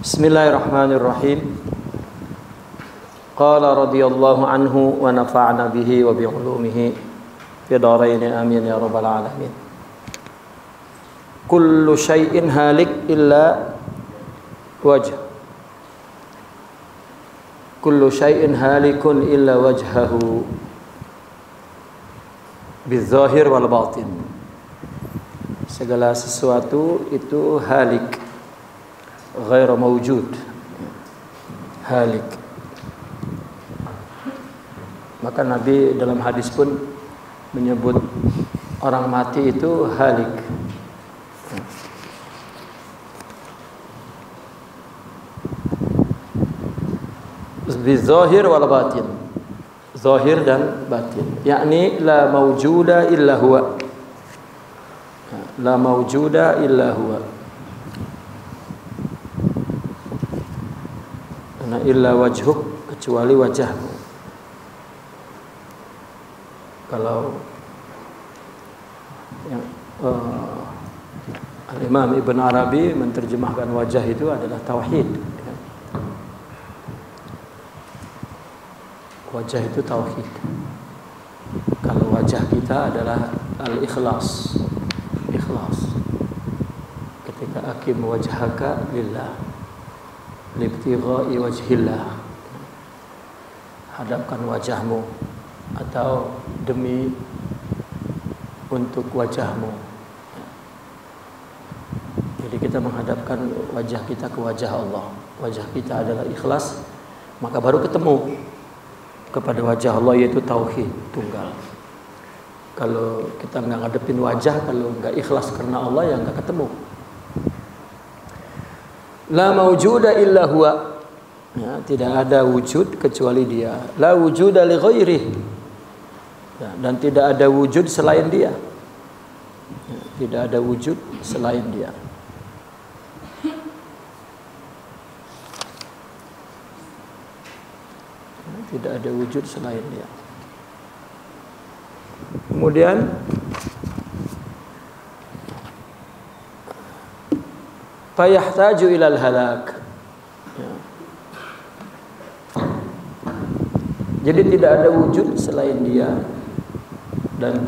Bismillahirrahmanirrahim. Qala radhiyallahu anhu wa nafa'na bihi wa bi 'ulumihi fi dharain amin ya rabbal alamin. Kullu syai'in halik illa wajh. Kullu syai'in halikun illa wajhahu bizahir wal batin. Segala sesuatu itu halik, ghairu mawjud, halik. Maka Nabi dalam hadis pun menyebut orang mati itu halik. Bizahir wal batin, zahir dan batin, yakni la mawjuda illa huwa, la mawjuda illa huwa. Karena illa wajhuk, kecuali wajahmu. Kalau yang Al-Imam Ibn Arabi menerjemahkan wajah itu adalah tauhid. Wajah itu tauhid. Kalau wajah kita adalah al-ikhlas, ikhlas. Ketika akim wajhaka lillah, libtigha'i wajhillah, hadapkan wajahmu atau demi untuk wajahmu. Jadi kita menghadapkan wajah kita ke wajah Allah. Wajah kita adalah ikhlas, maka baru ketemu kepada wajah Allah, yaitu tauhid tunggal. Kalau kita nggak ngadepin wajah, kalau nggak ikhlas karena Allah, ya nggak ketemu. La mawjuda illa huwa, ya, tidak ada wujud kecuali Dia. La wujuda li ghairihi, ya, dan tidak ada wujud selain Dia. Ya, tidak ada wujud selain Dia. Tidak ada wujud selain Dia. Kemudian fayahtaju ilal halak, ya. Jadi tidak ada wujud selain Dia, dan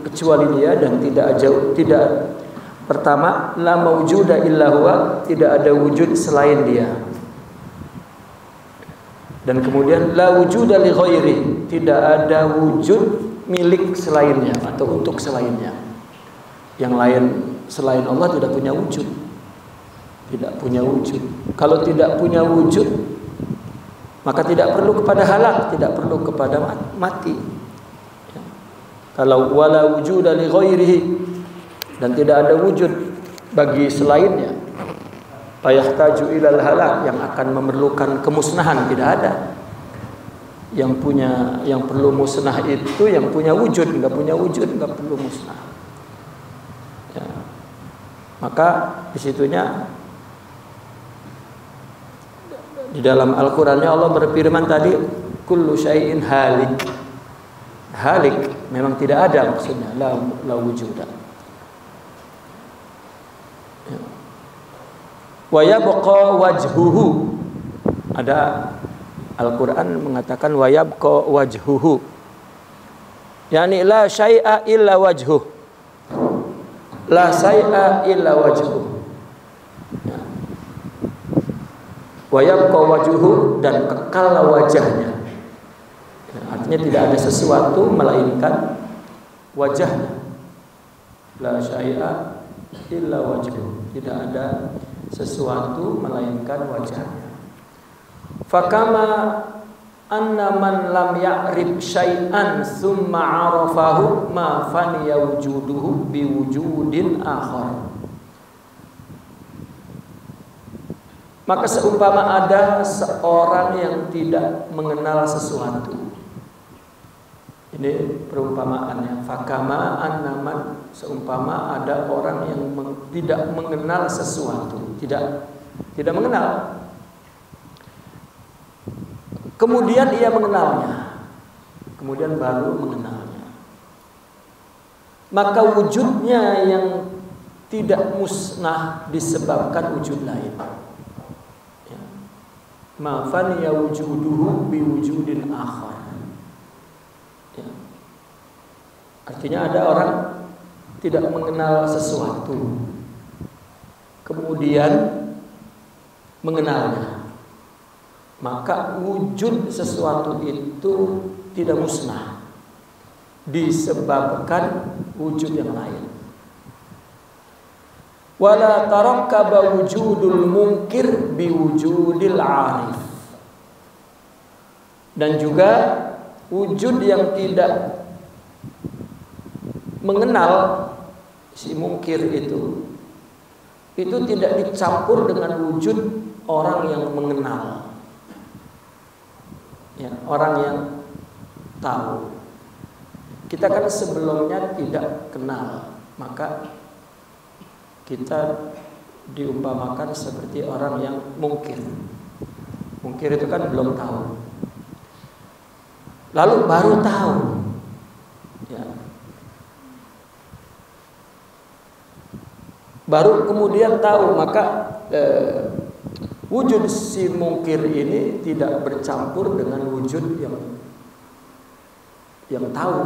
kecuali Dia, dan tidak pertama la mawjuda illa huwa, tidak ada wujud selain Dia. Dan kemudian la wujuda li ghairi, tidak ada wujud milik selainnya atau untuk selainnya. Yang lain selain Allah tidak punya wujud. Tidak punya wujud. Kalau tidak punya wujud, maka tidak perlu kepada halak, tidak perlu kepada mati. Ya. Kalau wala wujuda li ghairihi, dan tidak ada wujud bagi selainnya, fayahtaju ilal halak, yang akan memerlukan kemusnahan, tidak ada. Yang perlu musnah itu yang punya wujud, nggak punya wujud nggak perlu musnah. Ya. Maka disitunya di dalam Al-Qur'annya Allah berfirman tadi, kullu syai'in halik. Halik memang tidak ada, maksudnya la wujuda. Ya. Wa yabqa wajhuhu. Ada Al-Qur'an mengatakan wa yabqa wajhuhu, yani la syai'a illa wajhuh, la syai'a illa wajhuh. Ya. Wa yabqa wajhuhu, dan kekal wajahnya. Ya, artinya tidak ada sesuatu melainkan wajahnya. La syai'a illa wajhuh, tidak ada sesuatu melainkan wajahnya. Fakama anna man lam ya'rif syai'an thumma 'arafahu ma faniya wujuduhu bi wujudin akhar. Maka seumpama ada seorang yang tidak mengenal sesuatu. Ini perumpamaannya. Fakama anna man, seumpama ada orang yang tidak mengenal sesuatu, tidak mengenal. Kemudian ia mengenalnya, kemudian baru mengenalnya. Maka wujudnya yang tidak musnah disebabkan wujud lain. Ya. Ma faniya wujuduhu bi wujudin akhar. Ya. Artinya ada orang tidak mengenal sesuatu, kemudian mengenalnya, maka wujud sesuatu itu tidak musnah disebabkan wujud yang lain. Wala tarakkaba wujudul munkir biwujudil arif. Dan juga wujud yang tidak mengenal si munkir itu tidak dicampur dengan wujud orang yang mengenal. Ya, orang yang tahu. Kita kan sebelumnya tidak kenal, maka kita diumpamakan seperti orang yang mungkir. Mungkir itu kan belum tahu, lalu baru tahu. Ya. Baru kemudian tahu, maka wujud si mungkir ini tidak bercampur dengan wujud yang tahu.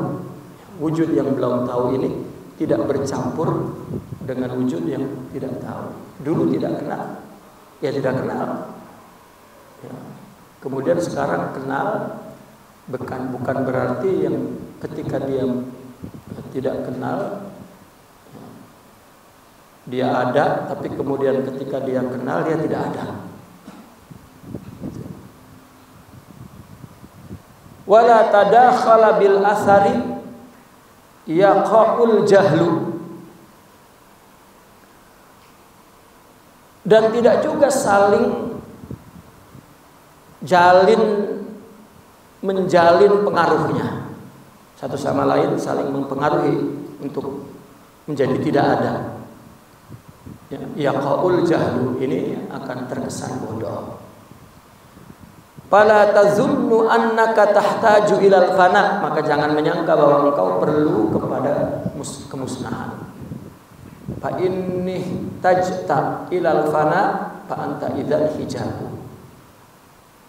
Wujud yang belum tahu ini tidak bercampur dengan wujud yang tidak tahu. Dulu tidak kenal, ya tidak kenal. Ya. Kemudian sekarang kenal, bukan berarti yang ketika dia tidak kenal dia ada, tapi kemudian ketika dia kenal dia tidak ada. Wala tadakhala bil asari yaqaul jahlu. Dan tidak juga saling menjalin pengaruhnya. Satu sama lain saling mempengaruhi untuk menjadi tidak ada. Yaqaul jahlu, ini akan terkesan bodoh. Fala tazunnu annaka tahtaju ilal fana, maka jangan menyangka bahwa engkau perlu kepada kemusnahan. Fa inni tajta ilal fana fa anta idzal hijabu.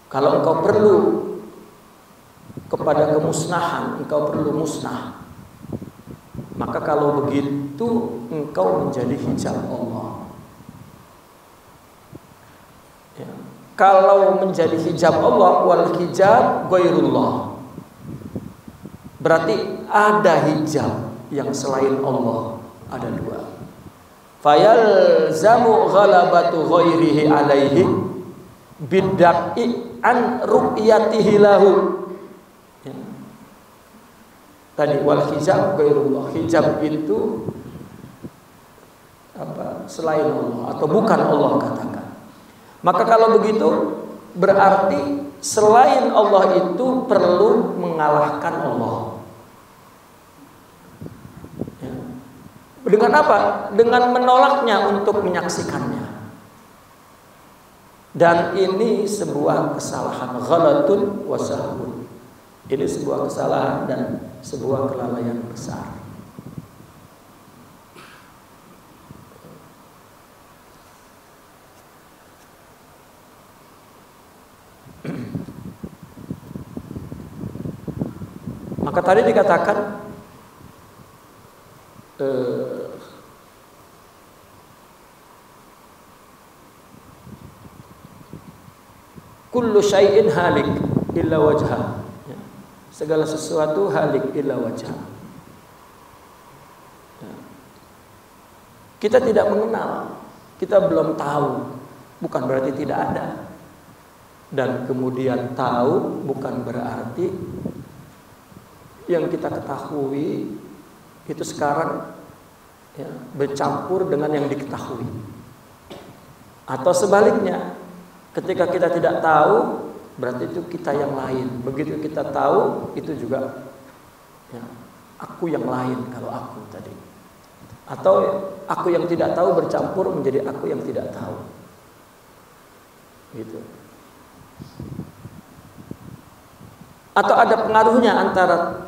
Kalau engkau perlu kepada kemusnahan, engkau perlu musnah, maka kalau begitu engkau menjadi hijab Allah. Ya. Kalau menjadi hijab Allah, wal hijab ghairullah, berarti ada hijab yang selain Allah, ada dua. Fayalzamu ghalabatu ghairihi alaihi bidda'i an ru'yatihi lahu. Ya. Tadi wal hijab ghairullah, hijab itu selain Allah atau bukan Allah, katakan. Maka kalau begitu berarti selain Allah itu perlu mengalahkan Allah. Ya. Dengan apa? Dengan menolaknya untuk menyaksikannya. Dan ini sebuah kesalahan, ghalatun wa sahwun. Ini sebuah kesalahan dan sebuah kelalaian besar. Maka tadi dikatakan kullu syai'in halik illa wajha. Ya. Segala sesuatu halik illa wajha. Ya. Kita tidak mengenal, kita belum tahu, bukan berarti tidak ada. Dan kemudian tahu bukan berarti yang kita ketahui itu sekarang ya, bercampur dengan yang diketahui. Atau sebaliknya, ketika kita tidak tahu berarti itu kita yang lain. Begitu kita tahu itu juga ya, aku yang lain kalau aku tadi. Atau aku yang tidak tahu bercampur menjadi aku yang tidak tahu. Gitu. Atau ada pengaruhnya antara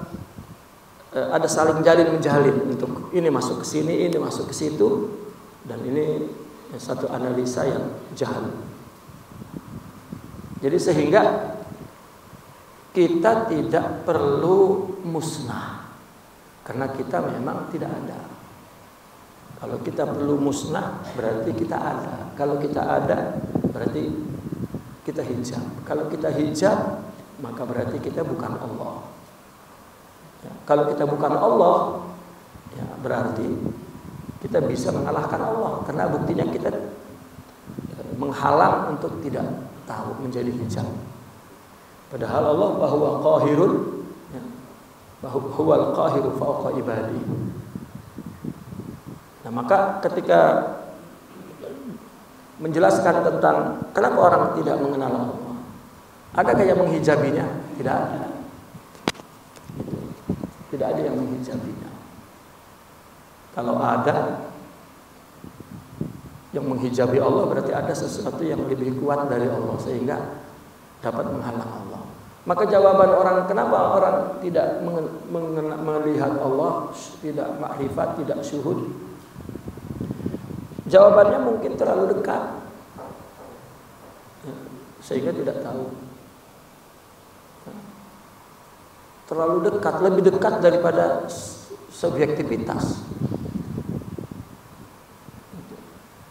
ada saling jalin menjalin, untuk ini masuk ke sini, ini masuk ke situ, Dan ini satu analisa yang jahil. Jadi sehingga kita tidak perlu musnah, karena kita memang tidak ada. Kalau kita perlu musnah, berarti kita ada. Kalau kita ada, berarti kita hijab. Kalau kita hijab, maka berarti kita bukan Allah. Ya, kalau kita bukan Allah, ya berarti kita bisa mengalahkan Allah, karena buktinya kita menghalang untuk tidak tahu, menjadi hijab. Padahal Allah bahwa qahirun, ya, huwal qahiru fawqa ibadi. Nah, maka ketika menjelaskan tentang kenapa orang tidak mengenal Allah, adakah yang menghijabinya? Tidak ada. Tidak ada yang menghijabinya. Kalau ada yang menghijabi Allah, berarti ada sesuatu yang lebih kuat dari Allah sehingga dapat menghalang Allah. Maka jawaban orang kenapa orang tidak melihat Allah, tidak makrifat, tidak syuhud, jawabannya mungkin terlalu dekat, sehingga tidak tahu. Terlalu dekat, lebih dekat daripada subjektivitas.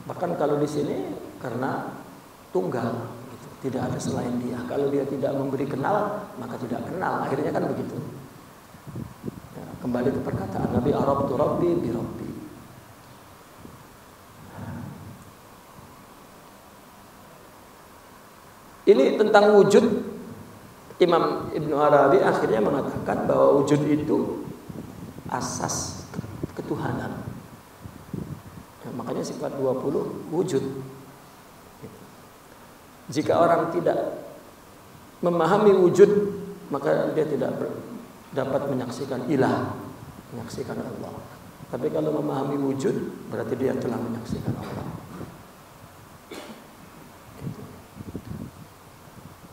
Bahkan kalau di sini karena tunggal, gitu, tidak ada selain Dia. Kalau Dia tidak memberi kenal, maka tidak kenal. Akhirnya kan begitu. Ya, kembali ke perkataan Nabi, Arabtu Rabbi bi Rabbi. Ini tentang wujud. Imam Ibnu Arabi akhirnya mengatakan bahwa wujud itu asas ketuhanan. Ya, makanya sifat 20 wujud. Jika orang tidak memahami wujud, maka dia tidak dapat menyaksikan ilah, menyaksikan Allah. Tapi kalau memahami wujud, berarti dia telah menyaksikan Allah.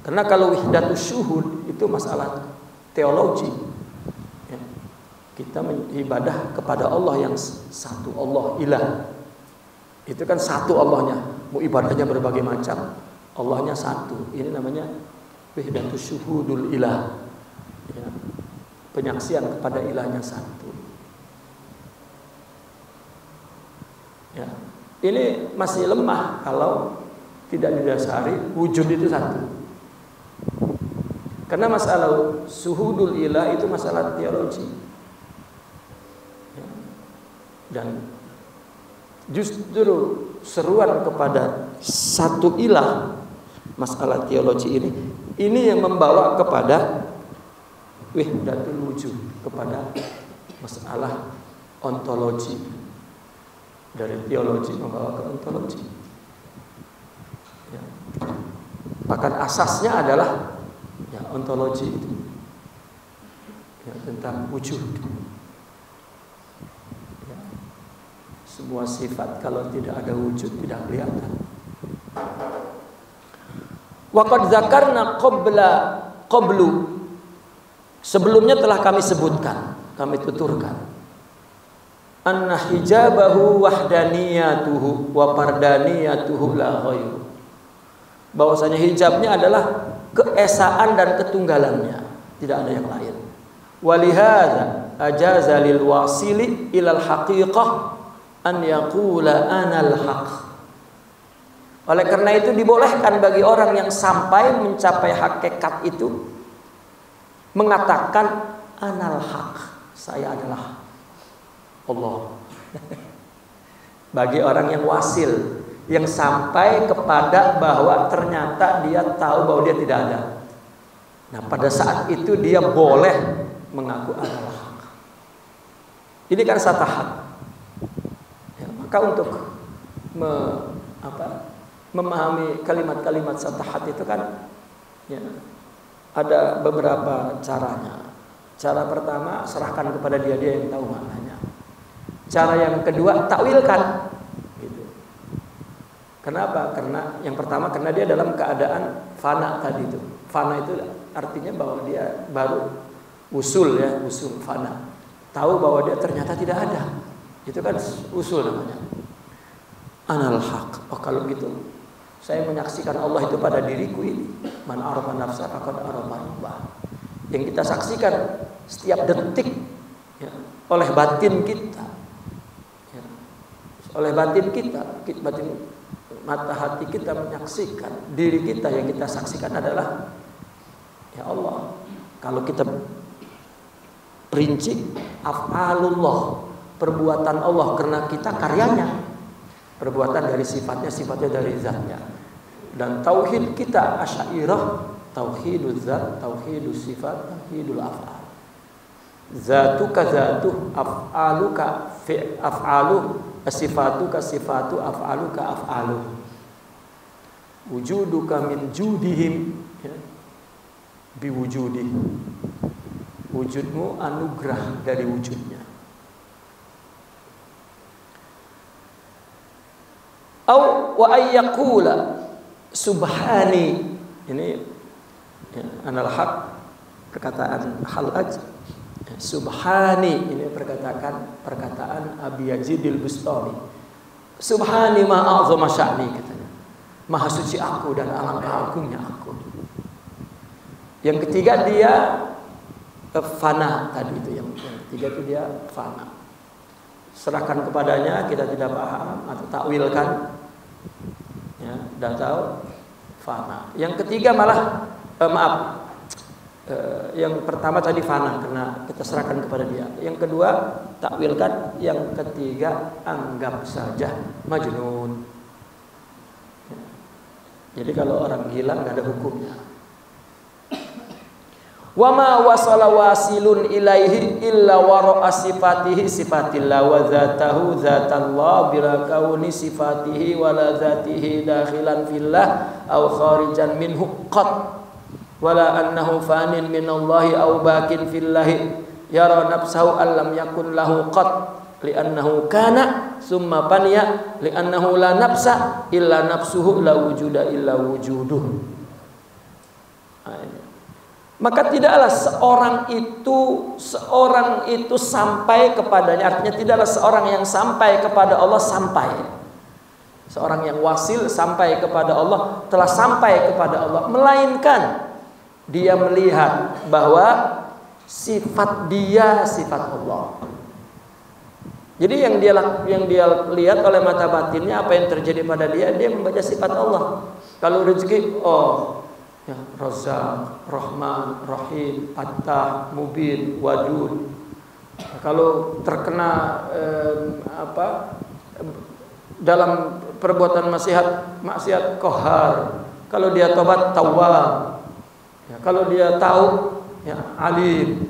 Karena kalau wahdatus syuhud itu masalah teologi. Ya. Kita beribadah kepada Allah yang satu, Allah ilah. Itu kan satu Allahnya. Mau ibadahnya berbagai macam, Allahnya satu. Ini namanya wahdatus syuhudul ilah. Ya. Penyaksian kepada ilahnya satu. Ya. Ini masih lemah kalau tidak didasari wujud itu satu. Karena masalah syuhudul ilah itu masalah teologi. Ya. Dan justru seruan kepada satu ilah, masalah teologi ini yang membawa kepada wahdatul wujud, kepada masalah ontologi. Dari teologi membawa ke ontologi. Ya. Bahkan asasnya adalah ya, ontologi itu ya, tentang wujud. Ya. Semua sifat kalau tidak ada wujud tidak kelihatan. Waqad dzakarna qablu, sebelumnya telah kami sebutkan, kami tuturkan, anna hijabahu wahdaniyatuhu wa pardaniyatuhu la ghairu. Bahwasanya hijabnya adalah keesaan dan ketunggalannya, tidak ada yang lain. Walihadza ajaza lil wasili ilal haqiqah an yaqula anal haq. Oleh karena itu dibolehkan bagi orang yang sampai mencapai hakikat itu mengatakan anal haq, saya adalah Allah. Bagi orang yang wasil, yang sampai kepada bahwa ternyata dia tahu bahwa dia tidak ada. Nah, pada saat itu dia boleh mengaku adalah hak. Ini kan satahat. Ya, maka untuk memahami kalimat-kalimat satahat itu kan ya, ada beberapa caranya. Cara pertama, serahkan kepada dia yang tahu maknanya. Cara yang kedua, takwilkan. Kenapa? Karena yang pertama karena dia dalam keadaan fana tadi itu. Fana itu artinya bahwa dia baru usul ya, usul fana. Tahu bahwa dia ternyata tidak ada. Itu kan usul namanya. anal haq. Oh kalau gitu saya menyaksikan Allah itu pada diriku ini. Man arafa nafsa faqad arafa rabbah. Yang kita saksikan setiap detik ya, oleh batin kita. Ya, oleh batin kita, batin mata hati kita menyaksikan diri kita, yang kita saksikan adalah ya Allah. Kalau kita rinci af'alullah, perbuatan Allah, karena kita karyanya. Perbuatan dari sifatnya, sifatnya dari zatnya. Dan tauhid kita Asy'ariyah, tauhidul zat, tauhidul sifat, tauhidul af'al. Zatuka zatuh, af'aluka af'aluh, sifatuka sifatu, af'aluka af'aluh. Wujuduka min judihim ya, biwujudih. Wujudmu anugerah dari wujudnya. Au wa ayyaqula subhani, ini ya, anal haq, perkataan Hallaj. Subhani, ini perkataan Abi Yazidil Bustami. Subhani ma a'zama sya'ni, katanya. Maha suci aku dan alangkah agungnya aku. Yang ketiga dia fana tadi itu, yang ketiga itu dia fana. Serahkan kepadanya, kita tidak paham atau takwilkan. Ya, dah tahu fana. Yang ketiga malah yang pertama tadi fana karena kita serahkan kepada dia. Yang kedua takwilkan, yang ketiga anggap saja majnun. Ya. Jadi kalau orang gila nggak ada hukumnya. Wa ma wasala wasilun ilaihi illa wara'a sifatihi sifatillah wa zatahu zatallah bila kauni sifatihi wala zatihi dakhilan fillah aw kharijan minhu qat wala annahu fanin minallahi aw bakin fillahi yara nafsahu allam yakun lahu qat li'annahu kana summa faniya li'annahu la nafsa illa nafsuhu la wujuda illa wujuduh. Maka tidaklah seorang itu sampai kepadanya, artinya tidaklah seorang yang sampai kepada Allah sampai. Seorang yang wasil sampai kepada Allah, telah sampai kepada Allah, melainkan dia melihat bahwa sifat dia sifat Allah. Jadi yang dia lihat oleh mata batinnya, apa yang terjadi pada dia membaca sifat Allah. Kalau rezeki, oh ya, Razzaq, Rahman, Rahim, Fattah, Mubin, Wadud. Kalau terkena dalam perbuatan maksiat Qahhar. Kalau dia tobat, Tawwab. Ya, kalau dia tahu, ya, Alim,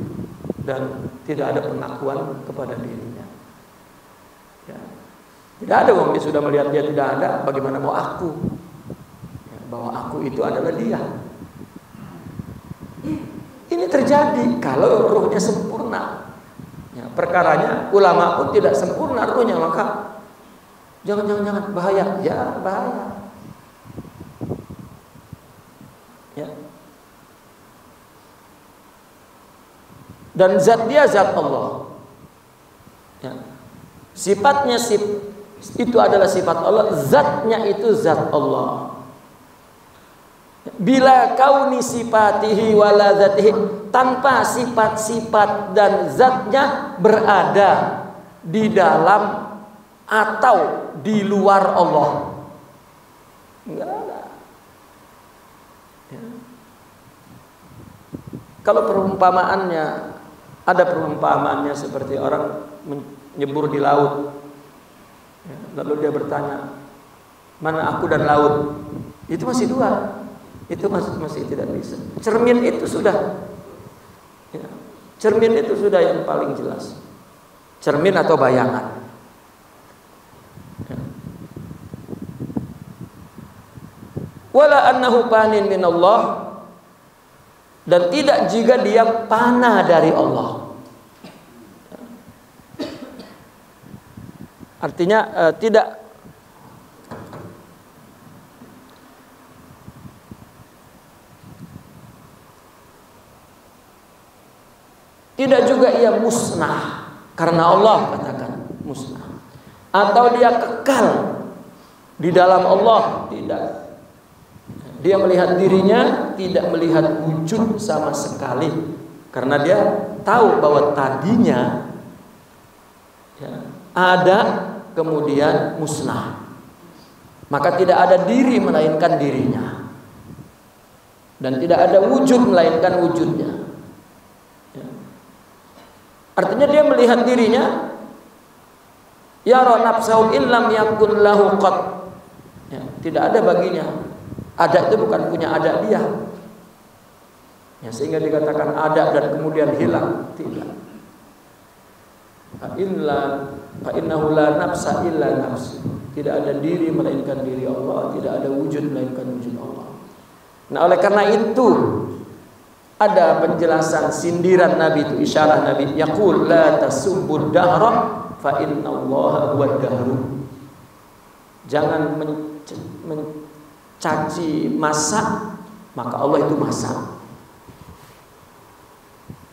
dan tidak ada pengakuan kepada dirinya. Ya. Tidak ada, wong dia sudah melihat dia tidak ada, bagaimana mau aku? Bahwa aku itu adalah dia. Ini terjadi kalau ruhnya sempurna. Ya, perkaranya ulama pun tidak sempurna ruhnya, maka jangan bahaya. Ya bahaya. Ya. Dan zat dia zat Allah. Ya. Sifatnya itu adalah sifat Allah, zatnya itu zat Allah. Bila kauni sifatihi wala zatihi, tanpa sifat-sifat dan zatnya berada di dalam atau di luar Allah. Enggak ada. Ya. Kalau perumpamaannya, ada perumpamaannya seperti orang menyembur di laut. Ya, lalu dia bertanya, mana aku dan laut? Itu masih dua. Itu masih tidak bisa. Cermin itu sudah, ya, cermin itu sudah yang paling jelas. Cermin atau bayangan. Ya. Wala annahu panin min Allah, dan tidak juga dia panah dari Allah. Ya. Artinya tidak juga ia musnah, karena Allah katakan musnah, atau dia kekal di dalam Allah, tidak. Dia melihat dirinya, tidak melihat wujud sama sekali, karena dia tahu bahwa tadinya ya, ada kemudian musnah. Maka tidak ada diri melainkan dirinya, dan tidak ada wujud melainkan wujudnya. Ya. Artinya dia melihat dirinya, yara nafsahu illam yakun lahu qad. Ya, tidak ada baginya. Ada itu bukan punya ada dia. Ya, sehingga dikatakan ada dan kemudian hilang, tidak. Fa innahu la nafsa illa nafsu. Tidak ada diri melainkan diri Allah, tidak ada wujud melainkan wujud Allah. Nah, oleh karena itu ada penjelasan sindiran Nabi itu, isyarah Nabi, yaqul la tasubbud dahra fa innallaha huwad dahru. Jangan mencaci masa, maka Allah itu masa.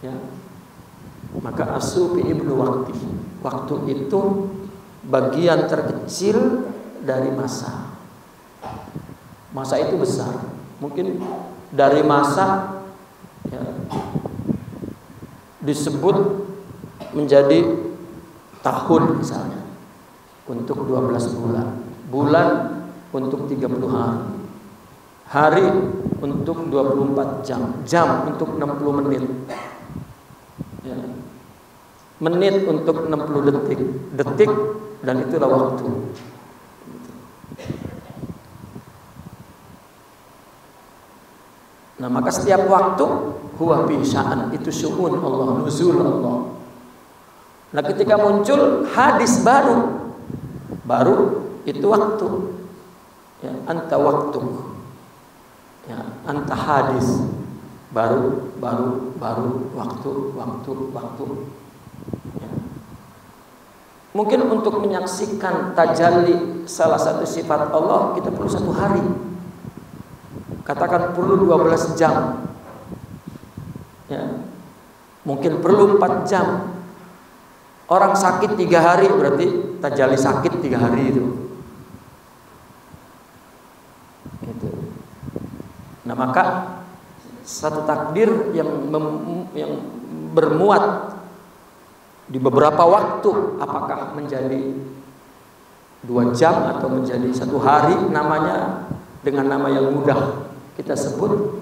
Ya. Maka asubi ibnu waktu. Waktu itu bagian terkecil dari masa. Masa itu besar. Mungkin dari masa ya, disebut menjadi tahun misalnya untuk 12 bulan. Bulan untuk 30 hari. Hari untuk 24 jam. Jam untuk 60 menit. Ya. Menit untuk 60 detik. Detik, dan itulah waktu. Nah, maka setiap waktu huwa fi sya'an, itu syu'un Allah, nuzul Allah. Nah, ketika muncul hadis baru itu waktu. Ya, anta waktu. Ya, anta hadis. Baru waktu. Ya. Mungkin untuk menyaksikan tajalli salah satu sifat Allah kita perlu 1 hari. Katakan perlu 12 jam. Ya. Mungkin perlu 4 jam. Orang sakit 3 hari berarti tajalli sakit 3 hari itu. Gitu. Nah, maka satu takdir yang bermuat di beberapa waktu, apakah menjadi 2 jam atau menjadi 1 hari, namanya dengan nama yang mudah kita sebut,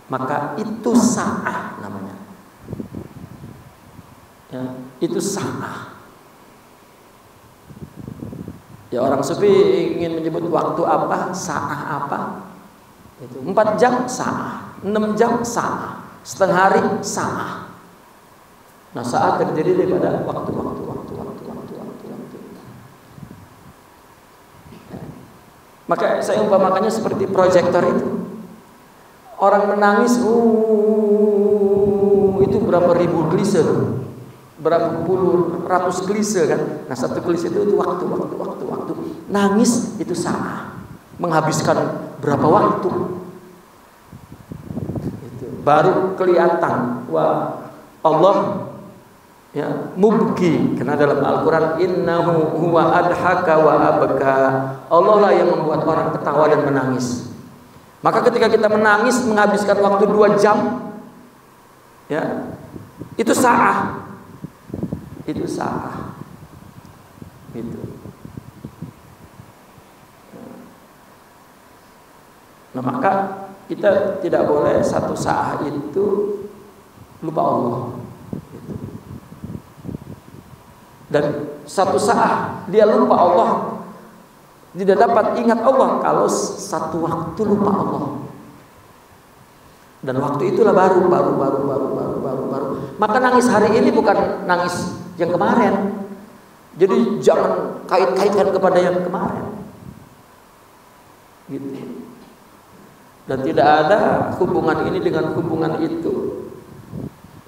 maka itu sa'ah namanya. Ya, itu sa'ah. Ya, orang sufi ingin menyebut waktu apa, sa'ah apa. Itu 4 jam sa'ah, 6 jam sa'ah, setengah hari sa'ah. Nah, saat terjadi daripada waktu. Maka saya umpamakannya seperti proyektor itu. Orang menangis, itu berapa ribu klise, berapa puluh ratus klise kan? Nah, 1 klise itu waktu. Nangis itu sa'ah, menghabiskan berapa waktu? Itu baru kelihatan. Wah, Allah ya mubki, karena dalam Al-Quran innahu huwa adhaka wa abka. Allah lah yang membuat orang ketawa dan menangis. Maka ketika kita menangis menghabiskan waktu 2 jam, ya itu sa'ah. Itu sa'ah. Gitu. Nah, maka kita tidak boleh 1 sa'ah itu lupa Allah. Dan 1 sa'ah dia lupa Allah, tidak dapat ingat Allah kalau 1 waktu lupa Allah. Dan waktu itulah baru. Maka nangis hari ini bukan nangis yang kemarin. Jadi jangan kait-kaitkan kepada yang kemarin. Gitu. Dan tidak ada hubungan ini dengan hubungan itu.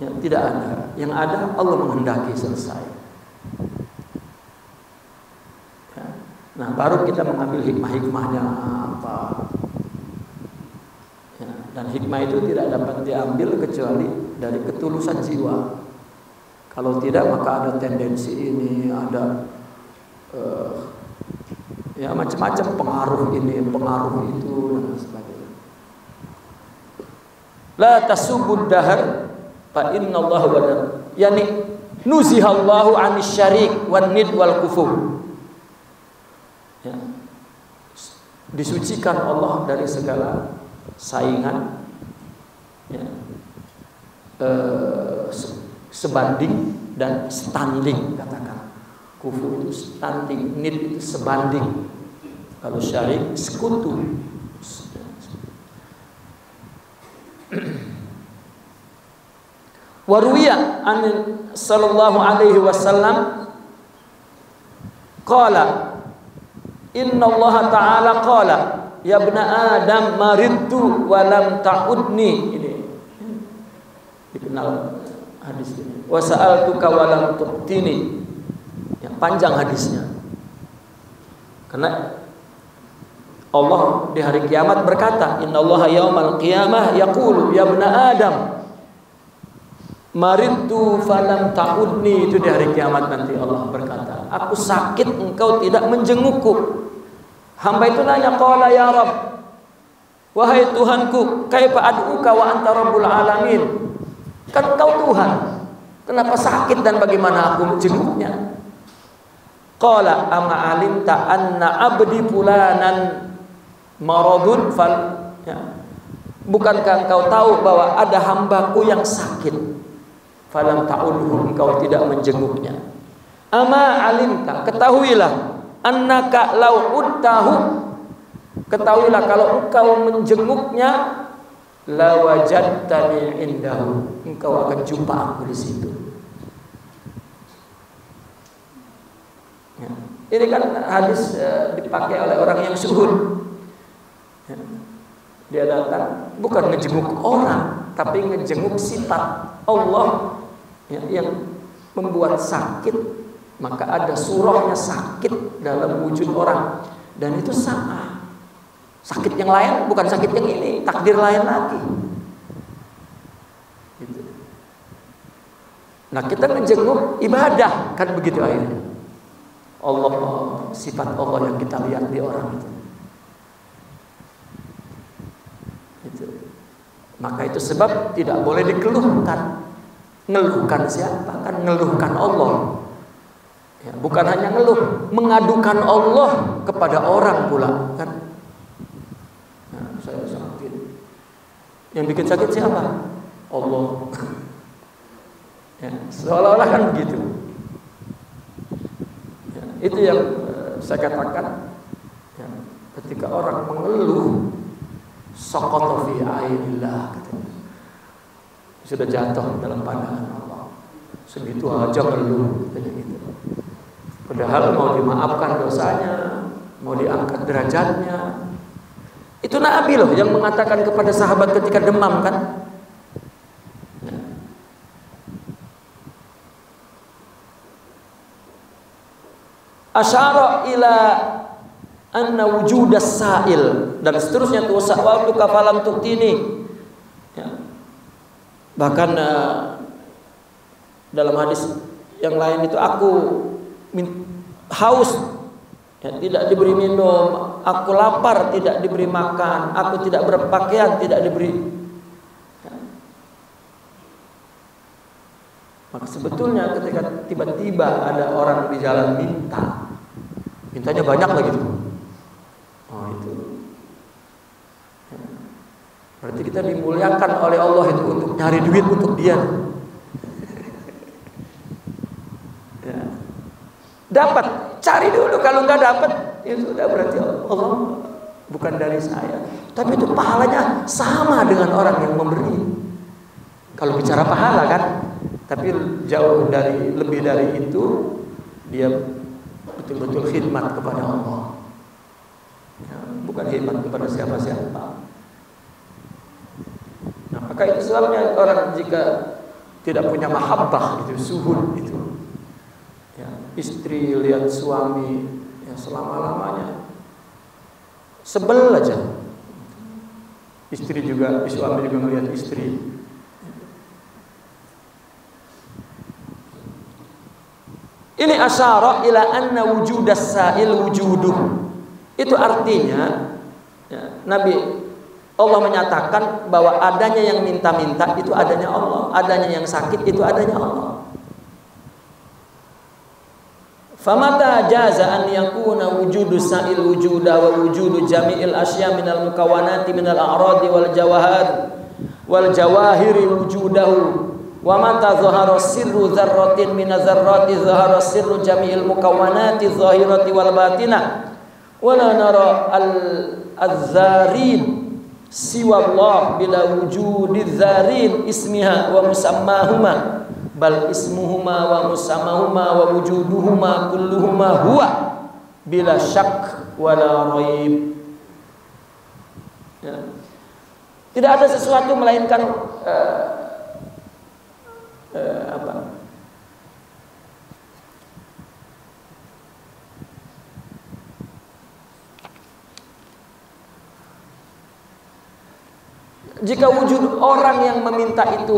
Ya, tidak ada. Yang ada Allah menghendaki selesai. Ya. Nah, baru kita mengambil hikmah-hikmahnya apa. Ya. Dan hikmah itu tidak dapat diambil kecuali dari ketulusan jiwa. Kalau tidak, maka ada tendensi ini, ada Ya macam-macam pengaruh ini, pengaruh itu dan sebagainya. La tasubud dahar fa innallaha wadar. Yani nuzihallahu 'anis syarik wan nid wal kufur. Ya. Disucikan Allah dari segala saingan, ya. Sebanding dan standing, katakan. Kufur itu standing, nid itu sebanding. Kalau syarik sekutu. Waruya an sallallahu alaihi wasallam qala inna Allah ta'ala qala ya ibna adam maridtu wa lam ta'udni. Ini dikenal hadis ini. Wa sa'altuka wa lam tu'tini. Ya, panjang hadisnya. Karena Allah di hari kiamat berkata, innallaha yaumal qiyamah yaqulu ya ibna adam maridtu falam ta'udni. Itu di hari kiamat nanti Allah berkata, aku sakit engkau tidak menjengukku. Hamba itu nanya, qala ya Rabb, wahai Tuhanku, kaifa ad'uka wa anta rabbul alamin. Kan engkau Tuhan, kenapa sakit dan bagaimana aku menjenguknya? Qala ama alimta anna abdi fulanan maradun fal, ya. Bukankah engkau tahu bahwa ada hambaku yang sakit? Falam ta'udhu, engkau tidak menjenguknya. Ama alimta, ketahuilah, annaka law udtahu, ketahuilah kalau engkau menjenguknya, la wajadtani indahu, engkau akan jumpa aku di situ. Ya. Ini kan hadis dipakai oleh orang yang zuhud. Ya. Dia datang bukan ngejenguk orang, tapi ngejenguk sifat Allah, ya, yang membuat sakit. Maka ada surahnya sakit dalam wujud orang, dan itu sama. Sakit yang lain bukan sakit yang ini, takdir lain lagi. Gitu. Nah kita ngejenguk ibadah kan begitu akhirnya. Allah, sifat Allah yang kita lihat di orang itu. Gitu. Maka itu sebab tidak boleh dikeluhkan. Ngeluhkan siapa? Kan ngeluhkan Allah. Ya, bukan hanya ngeluh, mengadukan Allah kepada orang pula kan. Nah, saya sakit. Yang bikin sakit siapa? Allah. Ya, seolah-olah kan begitu. Ya, itu yang saya katakan, ya, ketika orang mengeluh, saqata fi ainillah, katanya, sudah jatuh dalam pandangan Allah. Segitu aja ngeluh, katanya gitu. Padahal mau dimaafkan dosanya, mau diangkat derajatnya. Itu Nabi loh yang mengatakan kepada sahabat ketika demam kan. Asyara ila anna wujudas sa'il, dan seterusnya tuh waktu kafalam tuktini. Ya. Bahkan dalam hadis yang lain itu aku haus, ya, tidak diberi minum, aku lapar, tidak diberi makan, aku tidak berpakaian, tidak diberi, ya. Maka sebetulnya ketika tiba-tiba ada orang di jalan mintanya banyak lagi tuh. Oh itu, ya. Berarti kita dimuliakan oleh Allah itu untuk nyari duit untuk dia. Dapat, cari dulu. Kalau nggak dapat, ya sudah, berarti Allah bukan dari saya. Tapi itu pahalanya sama dengan orang yang memberi. Kalau bicara pahala kan, tapi jauh dari, lebih dari itu, dia betul-betul khidmat kepada Allah. Ya, bukan khidmat kepada siapa-siapa. Nah, maka itu sebabnya orang jika tidak punya mahabbah, itu zuhud itu. Ya, istri lihat suami, ya, selama-lamanya sebel aja. Istri juga, suami juga melihat istri. Ini asyara ila anna wujudas sa'il wujuduh. Itu artinya Nabi Allah menyatakan bahwa adanya yang minta-minta itu adanya Allah, adanya yang sakit itu adanya Allah. Famata jaza an yakuna wujudu sa'il wujuda wa wujudu jami'il asya minal mukawanati minal a'radi wal jawahiri wujudahu wa mata zahara sirru dzarratin min dzarrati zahara sirru jami'il mukawanati zahirati wal batinah wala nara al-zarin siwa Allah bila wujudi zarin ismiha wa musammahuma bal ismuhuma wa musammahuma wa wujuduhuma kulluhuma huwa bila syak wala raib. Tidak ada sesuatu melainkan jika wujud orang yang meminta itu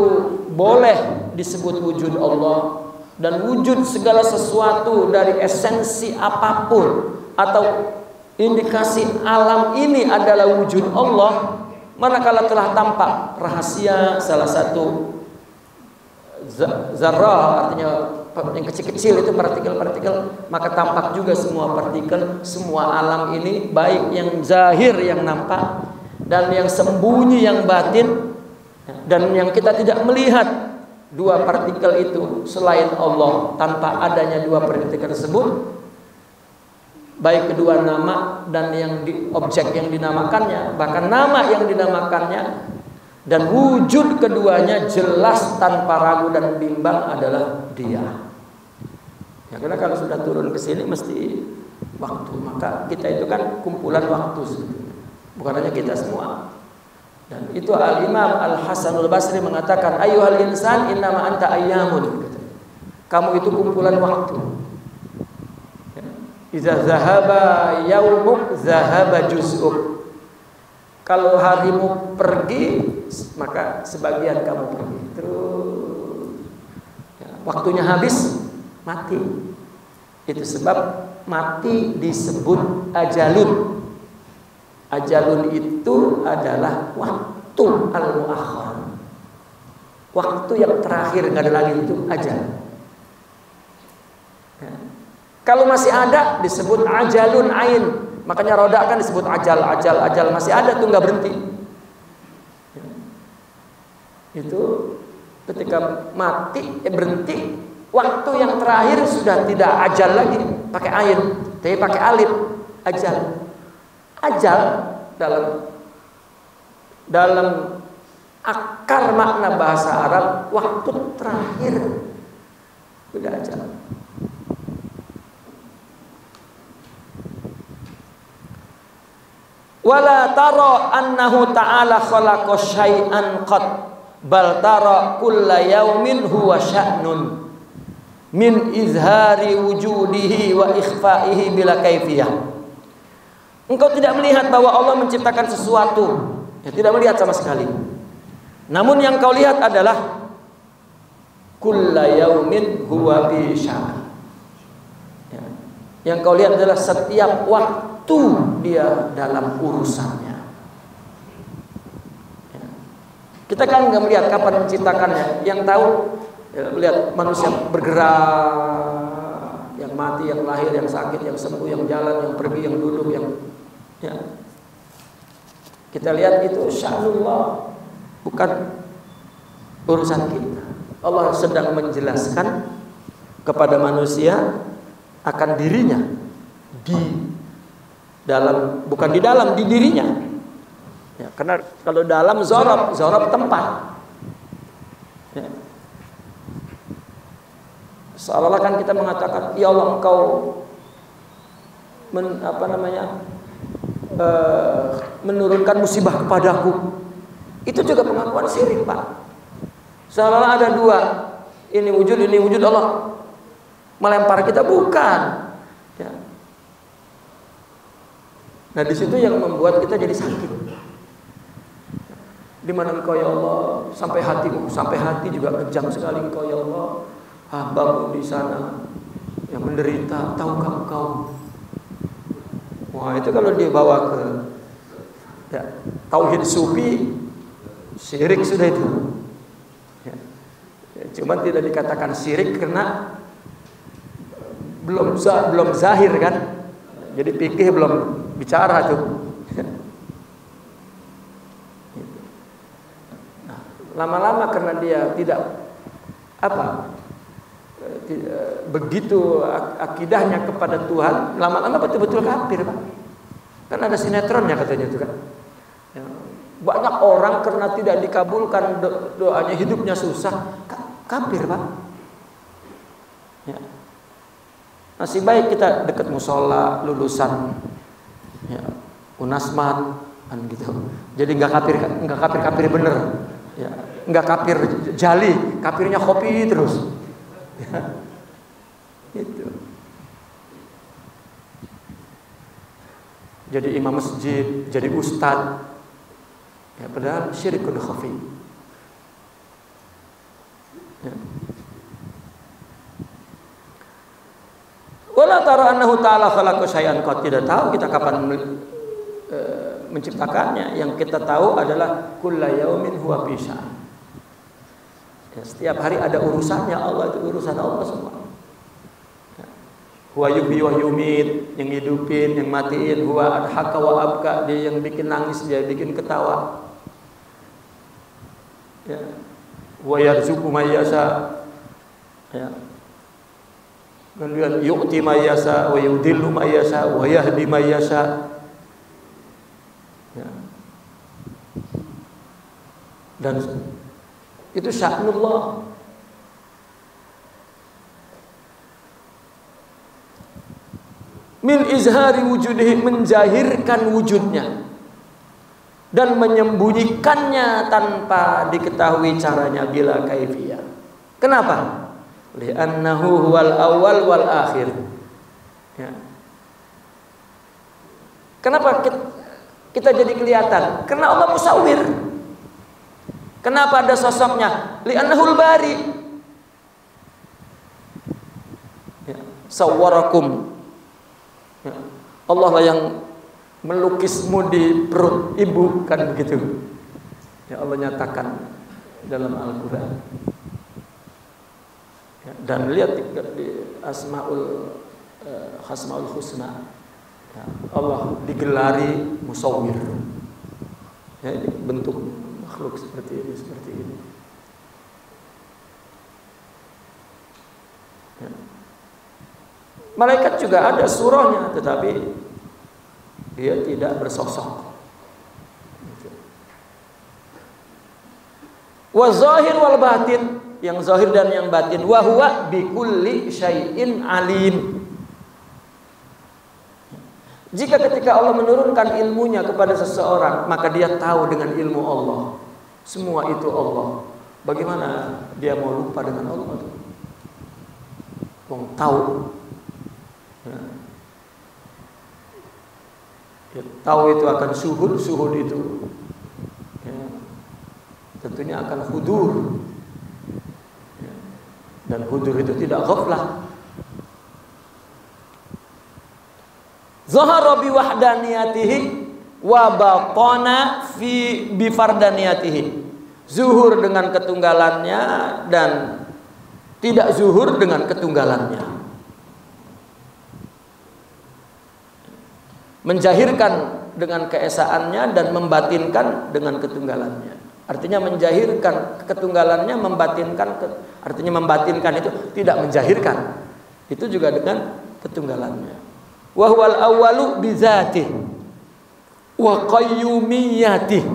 boleh disebut wujud Allah, dan wujud segala sesuatu dari esensi apapun atau indikasi alam ini adalah wujud Allah, manakala telah tampak rahasia salah satu zarrah, artinya yang kecil-kecil itu partikel-partikel, maka tampak juga semua partikel, semua alam ini, baik yang zahir yang nampak dan yang sembunyi yang batin, dan yang kita tidak melihat dua partikel itu selain Allah. Tanpa adanya dua partikel tersebut, baik kedua nama dan yang objek yang dinamakannya, bahkan nama yang dinamakannya, dan wujud keduanya jelas tanpa ragu dan bimbang adalah Dia. Ya, karena kalau sudah turun ke sini mesti waktu, maka kita itu kan kumpulan waktu sebetulnya, bukan hanya kita semua. Dan itu Al-Imam Al-Hasanul Basri mengatakan, ayyuhal insan innama anta ayyamun. Kamu itu kumpulan waktu. Iza zahaba yaumuk zahaba juz'uk. Kalau harimu pergi, maka sebagian kamu pergi. Terus waktunya habis, mati. Itu sebab mati disebut ajalun. Ajalun itu adalah waktu al-muakhir, waktu yang terakhir, nggak ada lagi, itu ajal. Ya. Kalau masih ada disebut ajalun ain, makanya roda kan disebut ajal, masih ada tuh, nggak berhenti. Ya. Itu ketika mati berhenti, waktu yang terakhir sudah tidak ajal lagi pakai ain, tapi pakai alif, ajal. Ajal dalam akar makna bahasa Arab waktu terakhir, sudah ajal. Wala tara annahu ta'ala khalaqa syai'an qad bal tara kulla yaumin huwa sya'nun min izhari wujudihi wa ikhfa'ihi bila kaifiyah. Engkau tidak melihat bahwa Allah menciptakan sesuatu, ya, tidak melihat sama sekali. Namun yang kau lihat adalah kulla yaumin huwa bi sya'an. Ya. Yang kau lihat adalah setiap waktu Dia dalam urusannya. Ya. Kita kan nggak melihat kapan menciptakannya. Yang tahu, ya, melihat manusia bergerak, yang mati, yang lahir, yang sakit, yang sembuh, yang jalan, yang pergi, yang duduk, yang ya. Kita lihat itu sya'nullah, bukan urusan kita. Allah sedang menjelaskan kepada manusia akan dirinya di dalam, bukan di dalam, di dirinya. Ya, karena kalau dalam zorob tempat. Ya. Seolah-olah kan kita mengatakan, ya Allah, Engkau menurunkan musibah kepadaku. Itu juga pengakuan syirik, Pak. Seolah-olah ada dua, ini wujud Allah melempar kita, bukan. Ya. Nah, di situ yang membuat kita jadi sakit. Di mana Engkau ya Allah, sampai hati juga kejam sekali Engkau ya Allah. Hambamu di sana yang menderita, tahukah Engkau? Oh, itu kalau dibawa ke ya, tauhid sufi, syirik sudah itu. Ya. Cuma tidak dikatakan syirik karena belum zahir kan. Jadi fikih belum bicara tuh. Nah, lama-lama karena dia tidak begitu akidahnya kepada Tuhan, lama-lama betul-betul kafir, Pak. Kan ada sinetronnya katanya itu kan. Ya, banyak orang karena tidak dikabulkan doanya, hidupnya susah, kafir, Pak. Ya. Masih baik kita dekat musola, lulusan ya, Unasman kan gitu. Jadi nggak kafir bener. Ya, nggak kafir jali, kafirnya kopi terus. Ya, itu. Jadi imam masjid, jadi ustad, ya, padahal syirikun khafi. Ya. Wala tara annahu ta'ala khalaqa syai'an, kau tidak tahu kita kapan menciptakannya. Yang kita tahu adalah kulla yaumin huwa fi sya'an. Ya, setiap hari ada urusannya Allah, itu urusan Allah semua. Ya. Huwa yuhyi wa yumit, yang hidupin, yang matiin. Huwa adhaka wa abka, dia yang bikin nangis, dia bikin ketawa. Ya. Huwa yarzuqu may yasha. Ya. Kemudian yu'ti may yasha wa yudhillu may yasha wa yahdi may yasha. Ya. Dan itu sya'nullah. Min izhari wujudihi, menjahirkan wujudnya dan menyembunyikannya tanpa diketahui caranya bila kaifiyah. Kenapa? Li'annahu huwal awal wal akhir. Ya. Kenapa kita jadi kelihatan? Karena Allah musawwir. Kenapa ada sosoknya? Li'annahul bari. Ya. Sawwarakum. Ya. Allah lah yang melukismu di perut ibu, kan begitu. Ya, Allah nyatakan dalam Al-Quran. Ya, dan lihat di Asmaul Husna, ya, Allah digelari musawwir. Ya, ini bentuk makhluk seperti ini. Ya. Malaikat juga ada surahnya, tetapi dia tidak bersosok. Wa zahir wal batin, yang zahir dan yang batin. Wa huwa bi kulli syai'in alim. Jika ketika Allah menurunkan ilmunya kepada seseorang, maka dia tahu dengan ilmu Allah. Semua itu Allah. Bagaimana dia mau lupa dengan Allah? Wong tahu. Ya. Ya, tahu itu akan suhud itu ya, tentunya akan hudur. Ya. Dan hudur itu tidak ghaflah. Zahara bi wahdaniyatihi wa batana fi bi fardaniyatihi. Zuhur dengan ketunggalannya dan tidak zuhur dengan ketunggalannya. Menjahirkan dengan keesaannya dan membatinkan dengan ketunggalannya. Artinya menjahirkan ketunggalannya, artinya membatinkan itu tidak menjahirkan. Itu juga dengan ketunggalannya. Wa huwal awwalu bi dzatihi wa qayyumiyyatihi.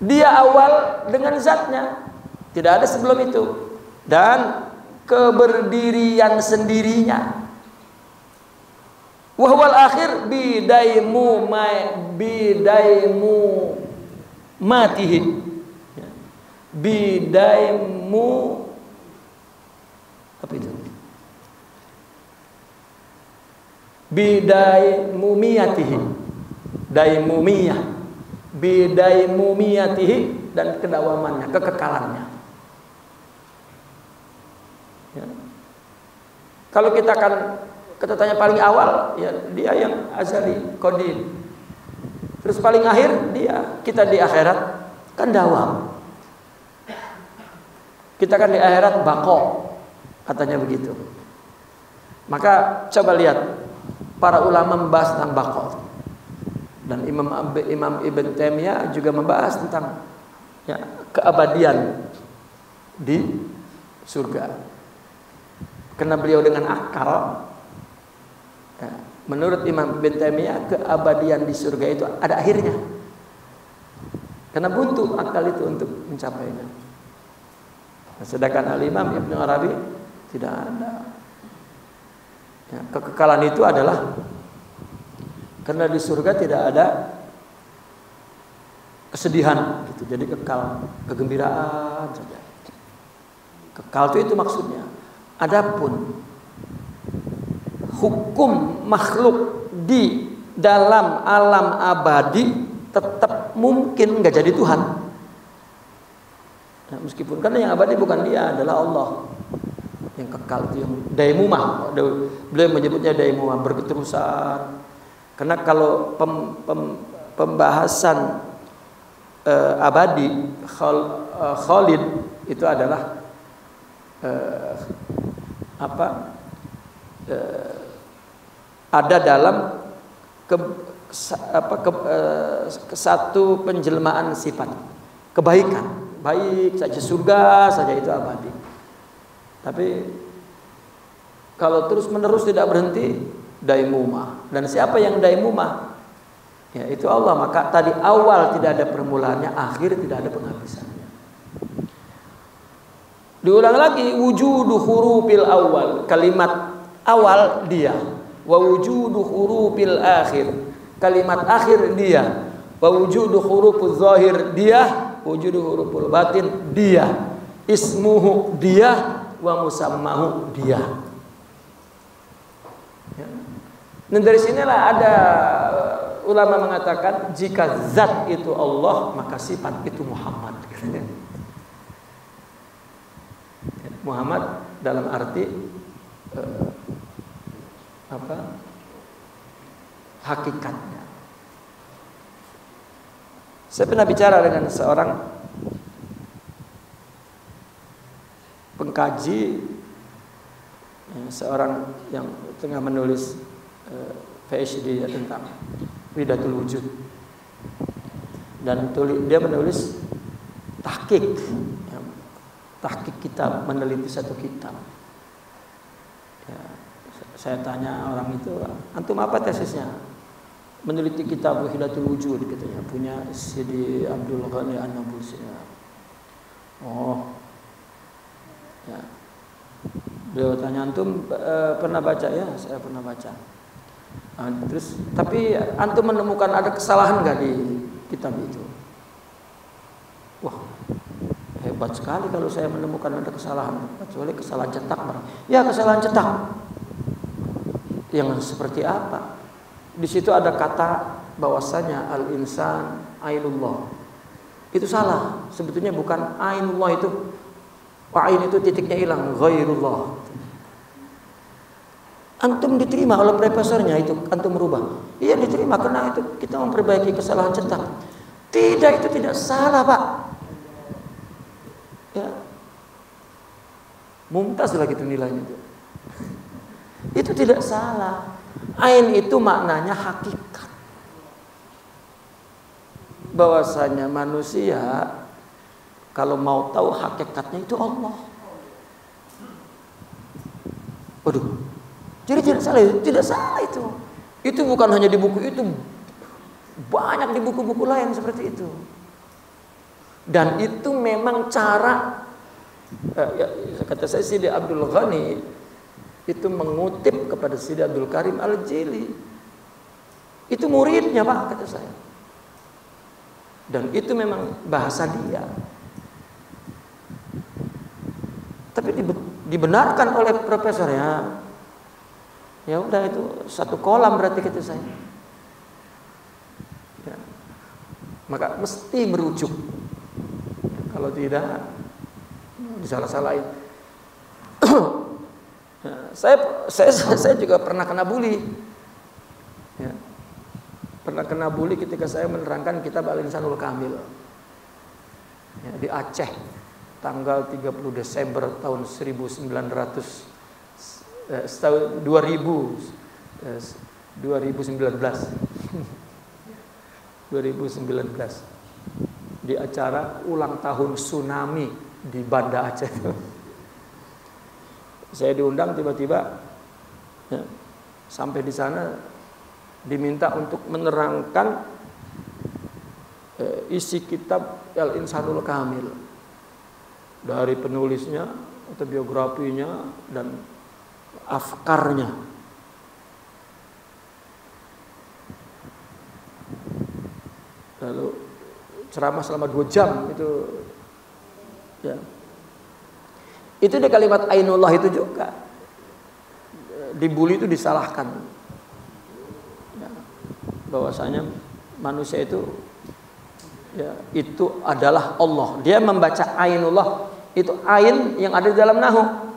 Dia awal dengan zatnya, tidak ada sebelum itu, dan keberdirian sendirinya. Wahwal akhir bidaimu matihi. Bidaimu apa itu? Bidaimumiyatihi. Daimumiyah. Bidaimumiyatihi, dan kedawamannya, kekekalannya. Ya. Kalau kita akan Kata-tanya paling awal ya dia yang azali, qadim. Terus paling akhir dia, kita di akhirat kan dawam. Kita kan di akhirat baqo, katanya begitu. Maka coba lihat para ulama membahas tentang baqo. Dan Imam Ibn Taimiyah juga membahas tentang ya, keabadian di surga. Karena beliau dengan akal, ya, menurut Imam Ibn Taimiyah keabadian di surga itu ada akhirnya. Karena buntu akal itu untuk mencapainya. Sedangkan Al-Imam Ibn Arabi tidak ada. Ya, kekekalan itu adalah karena di surga tidak ada kesedihan gitu. Jadi kekal, kegembiraan saja. Kekal itu maksudnya. Adapun hukum makhluk di dalam alam abadi tetap mungkin nggak jadi Tuhan. Nah, meskipun karena yang abadi bukan dia, adalah Allah. Yang kekal itu yang daimumah. Beliau menyebutnya daimumah, berketerusan. Karena kalau pembahasan abadi khalid itu adalah ada dalam satu penjelmaan sifat kebaikan, baik saja, surga saja itu abadi. Tapi kalau terus menerus tidak berhenti, daimumah. Dan siapa yang daimumah? Ya itu Allah. Maka tadi awal tidak ada permulaannya, akhir tidak ada penghabisannya. Diulang lagi, wujudu hurufil awal, kalimat awal dia. Wa wujudu hurufil akhir, kalimat akhir dia. Wa wujudu huruful zahir dia, wujudu huruful batin dia. Ismuhu dia, wa musammahu dia. Ya. Dan dari sinilah ada ulama mengatakan jika zat itu Allah, maka sifat itu Muhammad. Muhammad dalam arti hakikatnya. Saya pernah bicara dengan seorang pengkaji, seorang yang tengah menulis PhD tentang Widatul Wujud, dan dia menulis tahqiq kitab, meneliti satu kitab. Ya, saya tanya orang itu, antum apa tesisnya? Meneliti kitab Widatul Wujud, katanya, punya Sidi Abdul Ghani An-Nabulsi. Oh, ya. Beliau tanya, antum pernah baca? Ya, saya pernah baca. Terus, tapi antum menemukan ada kesalahan nggak di kitab itu? Wah, hebat sekali kalau saya menemukan ada kesalahan, kecuali kesalahan cetak. Ya, kesalahan cetak. Yang seperti apa? Di situ ada kata bahwasanya al-insan ainullah. Itu salah. Sebetulnya bukan ainullah itu. Ain itu titiknya hilang, ghairullah. Antum diterima oleh profesornya itu, antum merubah. Iya diterima karena itu kita memperbaiki kesalahan cetak. Tidak, itu tidak salah, Pak. Ya. Mumtaz lah gitu nilainya itu. Itu tidak salah. Ain itu maknanya hakikat. Bahwasanya manusia kalau mau tahu hakikatnya itu Allah. Waduh. Jadi tidak salah itu. Itu bukan hanya di buku itu, banyak di buku-buku lain seperti itu. Dan itu memang cara, kata saya Sidi Abdul Ghani itu mengutip kepada Sidi Abdul Karim Al-Jili. Itu muridnya, Pak, kata saya. Dan itu memang bahasa dia. Tapi dibenarkan oleh profesornya. Ya udah, itu satu kolam berarti kata saya. Ya. Maka mesti merujuk. Kalau tidak disalah-salahin. Ya, saya juga pernah kena bully. Ya. Pernah kena bully ketika saya menerangkan kitab Al-Insanul Kamil. Ya, di Aceh tanggal 30 Desember tahun 2000 di acara ulang tahun tsunami di Banda Aceh. Saya diundang tiba-tiba, ya, sampai di sana diminta untuk menerangkan isi kitab Al-Insanul Kamil dari penulisnya, autobiografinya dan afkarnya. Lalu ceramah selama 2 jam itu, ya. Itu di kalimat ainullah itu juga dibully itu disalahkan, ya, bahwasanya manusia itu, ya, itu adalah Allah. Dia membaca ainullah, itu ain yang ada di dalam nahu.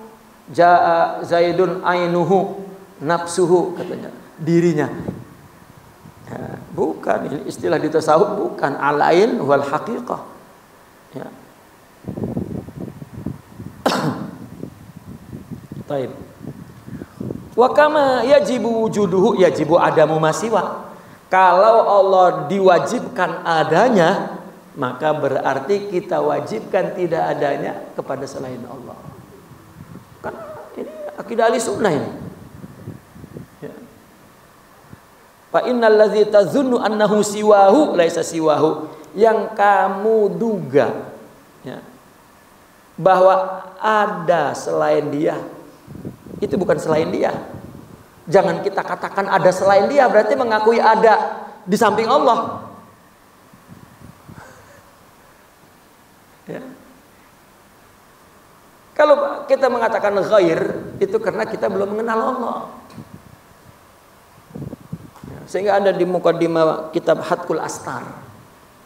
Jaa Zaidun ainuhu nafsuhu, katanya dirinya. Ya, bukan, ini istilah di tasawuf, bukan al-ain wal haqiqah. Ya. Taib. Wa kama yajibu wujuduhu yajibu adamu masiwa. Kalau Allah diwajibkan adanya, maka berarti kita wajibkan tidak adanya kepada selain Allah. Kan ini akidah Ahlussunnah ini. Ya. Fa innal ladzi tazunnu annahu siwahu laisa siwahu. Yang kamu duga, ya, bahwa ada selain dia, itu bukan selain dia. Jangan kita katakan ada selain dia, berarti mengakui ada di samping Allah. Ya. Kalau kita mengatakan ghair, itu karena kita belum mengenal Allah. Ya. Sehingga ada di mukadimah kitab Hatkul Astar.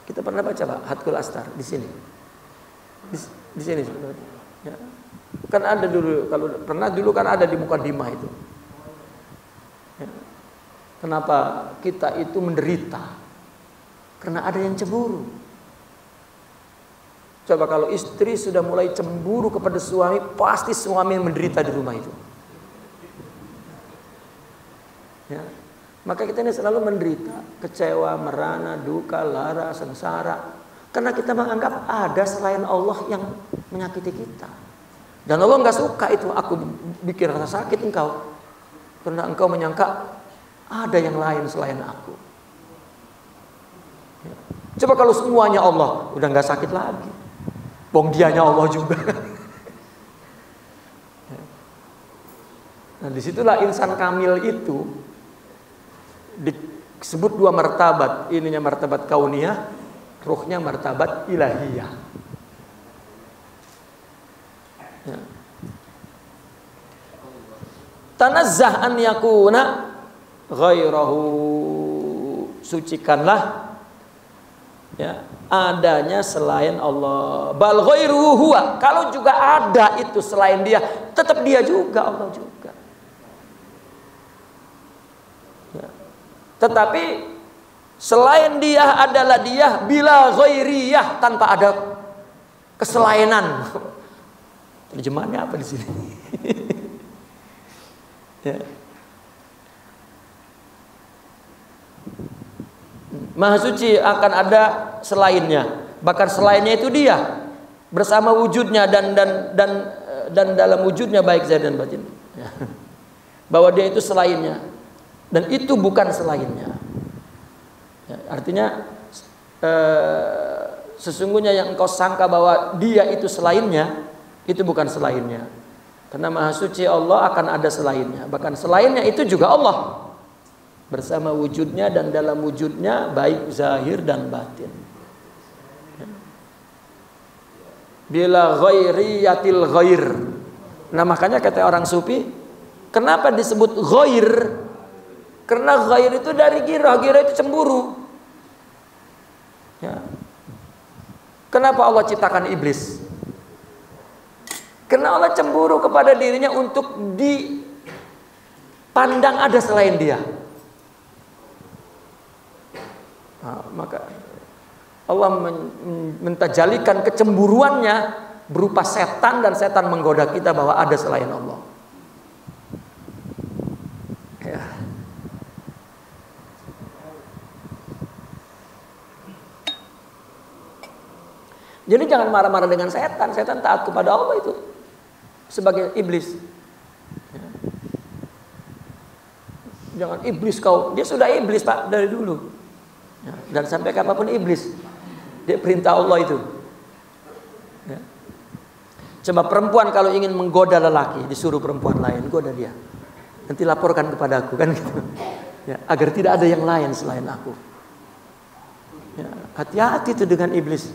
Kita pernah baca Pak Hatkul Astar di sini. Di sini. Ya. Kan ada dulu, kalau pernah dulu kan ada di mukadimah itu. Ya. Kenapa kita itu menderita? Karena ada yang cemburu. Coba kalau istri sudah mulai cemburu kepada suami, pasti suami menderita di rumah itu. Ya. Maka kita ini selalu menderita, kecewa, merana, duka, lara, sengsara. Karena kita menganggap ada selain Allah yang menyakiti kita. Dan Allah nggak suka itu, aku bikin rasa sakit engkau. Karena engkau menyangka ada yang lain selain aku. Ya. Coba kalau semuanya Allah, udah nggak sakit lagi. Bong dianya Allah juga. Ya. Nah disitulah insan kamil itu disebut 2 martabat. Ininya martabat kauniyah, ruhnya martabat ilahiyah. Ya. Tanazzah an yakuna ghairahu, sucikanlah, ya, adanya selain Allah. Bal ghairuhu huwa, kalau juga ada itu selain dia, tetap dia juga, Allah juga. Ya. Tetapi selain dia adalah dia bila ghairiyah, tanpa ada keselainan. Terjemahannya apa di sini? Ya. Maha suci akan ada selainnya, bahkan selainnya itu dia bersama wujudnya dan dalam wujudnya baik zahir dan batin. Ya. Bahwa dia itu selainnya dan itu bukan selainnya. Ya, artinya sesungguhnya yang engkau sangka bahwa dia itu selainnya, itu bukan selainnya. Karena Maha Suci Allah akan ada selainnya. Bahkan selainnya itu juga Allah. Bersama wujudnya dan dalam wujudnya baik zahir dan batin. Bila ghairiyatil ghair. Nah makanya kata orang sufi, kenapa disebut ghair? Karena ghair itu dari ghirah. Ghirah itu cemburu. Ya. Kenapa Allah ciptakan iblis? Karena Karena Allah cemburu kepada dirinya untuk dipandang ada selain dia. Nah, maka Allah mentajalikan kecemburuannya berupa setan, dan setan menggoda kita bahwa ada selain Allah. Ya. Jadi jangan marah-marah dengan setan. Setan taat kepada Allah itu sebagai iblis. Ya. Jangan iblis kau. Dia sudah iblis Pak dari dulu. Ya. Dan sampai kapanpun iblis. Dia perintah Allah itu. Ya. Coba perempuan kalau ingin menggoda lelaki, disuruh perempuan lain, goda dia. Nanti laporkan kepada aku, kan gitu. Ya, agar tidak ada yang lain selain aku. Ya, hati-hati itu dengan iblis.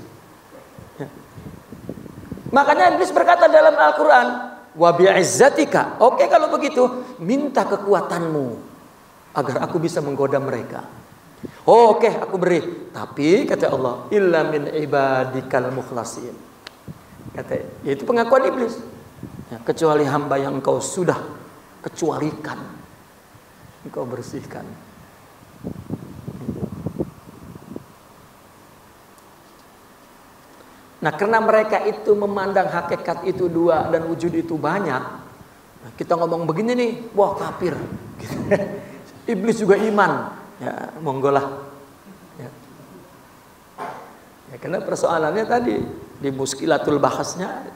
Ya. Makanya iblis berkata dalam Al-Quran, wa bi'izzatika. Oke, kalau begitu minta kekuatanmu agar aku bisa menggoda mereka. Oke, aku beri. Tapi kata Allah, illa min ibadikal mukhlasin. Kata, yaitu pengakuan iblis. Ya, kecuali hamba yang engkau sudah kecualikan, engkau bersihkan. Nah, karena mereka itu memandang hakikat itu dua dan wujud itu banyak. Nah, kita ngomong begini nih, wah kafir. Iblis juga iman. Ya, monggolah. Ya. Ya, karena persoalannya tadi di muskilatul bahasnya,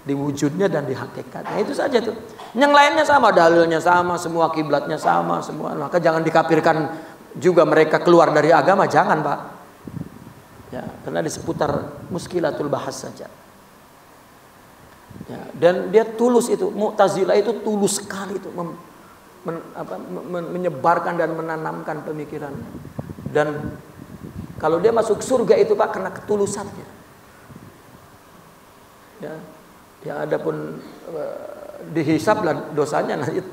di wujudnya dan di hakikatnya, itu saja tuh. Yang lainnya sama, dalilnya sama, semua kiblatnya sama, semua. Maka jangan dikafirkan juga mereka keluar dari agama, jangan Pak. Ya, karena di seputar muskilatul bahas saja. Ya, dan dia tulus itu, Mu'tazilah itu tulus sekali itu menyebarkan dan menanamkan pemikiran. Dan kalau dia masuk surga itu Pak karena ketulusannya. Ya, ya adapun dihisablah dosanya nanti. Ya.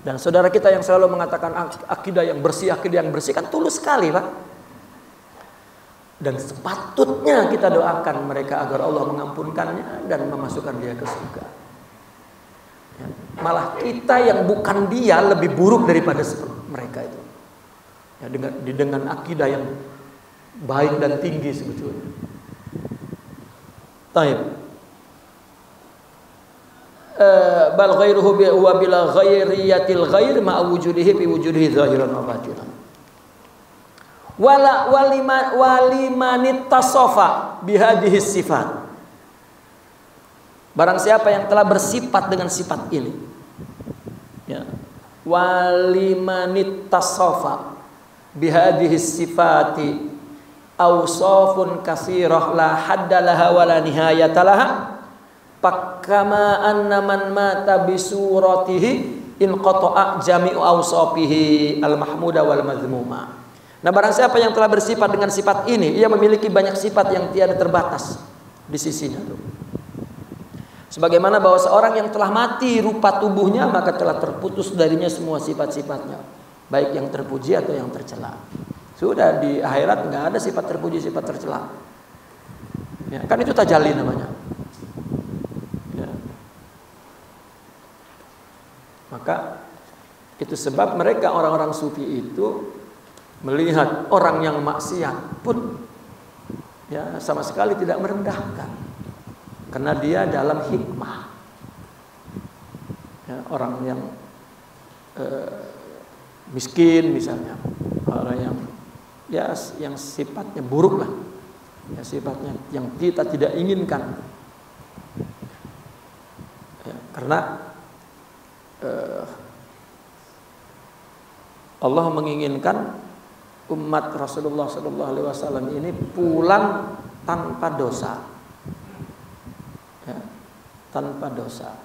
Dan saudara kita yang selalu mengatakan akidah yang bersih kan tulus sekali Pak. Dan sepatutnya kita doakan mereka agar Allah mengampunkannya dan memasukkan dia ke surga. Ya. Malah kita yang bukan dia lebih buruk daripada mereka itu. Ya, dengan akidah yang baik dan tinggi sebetulnya. Taib. Bal ghairuhu wa bila ghairiyatil ghair ma wujudihi bi wujudihi zahiran wa batinan. Walimanit tasofa bihadhihi sifat. Barang siapa yang telah bersifat dengan sifat ini, ya. Walimanit tasofa bihadhihi sifati awsafun katsirah la haddalaha wa la nihayatalaha pakama anna man mata bisuratihi in qata'a jami'u awsafihi al-mahmuda wal madhmuma. Nah, barang siapa yang telah bersifat dengan sifat ini, ia memiliki banyak sifat yang tiada terbatas di sisinya. Sebagaimana bahwa seorang yang telah mati rupa tubuhnya, maka telah terputus darinya semua sifat-sifatnya, baik yang terpuji atau yang tercela. Sudah di akhirat nggak ada sifat terpuji, sifat tercela. Ya, kan itu tajalli namanya. Ya. Maka itu sebab mereka orang-orang sufi itu melihat orang yang maksiat pun ya sama sekali tidak merendahkan, karena dia dalam hikmah. Ya, orang yang miskin misalnya, orang yang ya yang sifatnya buruk lah, ya sifatnya yang kita tidak inginkan. Ya, karena Allah menginginkan umat Rasulullah SAW ini pulang tanpa dosa, ya, tanpa dosa.